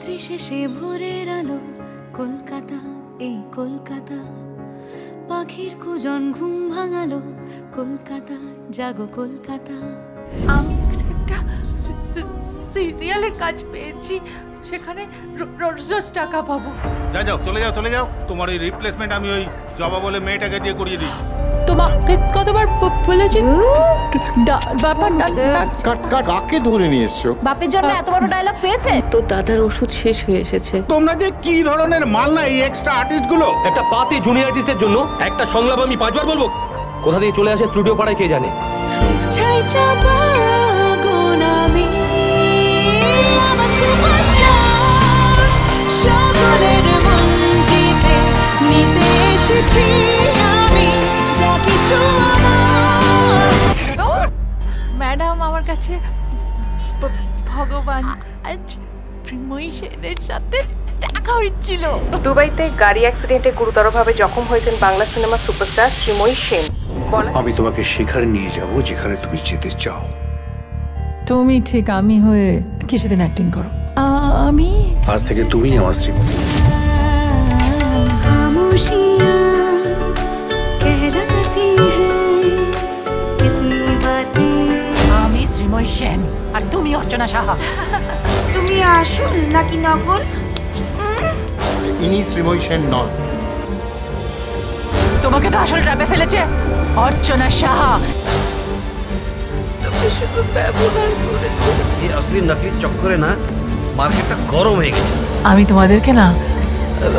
রাত্রি শেষে ভোরের আলো, কলকাতা, এই কলকাতা, পাখির কুজন ঘুম ভাঙালো, কলকাতা, জাগো কলকাতা। আমি একটা সিরিয়ালের কাজ পেয়েছি, সেখানে রোজ টাকা পাবো। যাও চলে যাও। তোমার ওই রিপ্লেসমেন্ট আমি ওই জবা বলে মেয়েটাকে দিয়ে করিয়ে দিয়েছি। তোমাকে কতবার বলেছি কাকে ধরে নিয়ে এসছো? বাপের জন্য এত বড় ডায়লগ পেয়েছে? তো দাদার ওষুধ শেষ হয়ে এসেছে। তোমরা যে কি ধরনের মাল না এই এক্সট্রা আর্টিস্ট গুলো। একটা পাতি জুনিয়র আর্টিস্টের জন্য একটা সংলাপ আমি 5 বার বলবো? কোথা দিয়ে চলে আসে স্টুডিও পাড়ায় কে জানে। ম্যাডাম আমার কাছে ভগবান। আজ প্রিময়ী সেনের সাথে দেখা হয়েছিল। দুবাইতে গাড়ি অ্যাক্সিডেন্টে গুরুতরভাবে জখম হয়েছেন বাংলা সিনেমা সুপারস্টার প্রিময়ী সেন। আমি তোমাকে সেখানে নিয়ে যাব যেখানে তুমি যেতে চাও। তুমি ঠিক আমি হয়ে কিছুদিন অ্যাক্টিং করো। আমি আজ থেকে তুমি আমার শ্রীমতী। খামোশিয়াँ কহ জাতি হ্যায় কিতনি বাতেं। আমি শ্রীময়ী সেন আর তুমি অর্চনা সাহা। তুমি আসল নাকি নকল? ইনি শ্রীময়ী সেন নন। তোমাকে তো আসল ট্র্যাপে ফেলেছে অর্চনা সাহা। এই আসলি নকলি চক্করে না মার্কেটটা গরম হয়ে গেছে। আমি তোমাদেরকে না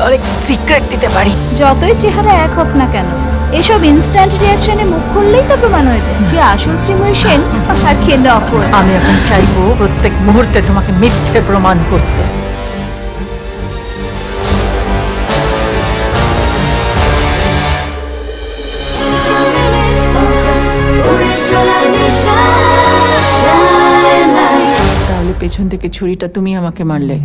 অনেক সিক্রেট দিতে পারি। যতই চেহারা এক হোক না কেন, এসব ইনস্ট্যান্ট রিয়াকশনে মুখ খুললেই তো প্রমাণ হয়ে যায় কে আসল শ্রীময়ী সেন আর কে নকল। আমি এখন চাইবো প্রত্যেক মুহূর্তে তোমাকে মিথ্যে প্রমাণ করতে। তাহলে পেছন থেকে ছুরিটা তুমি আমাকে মারলে,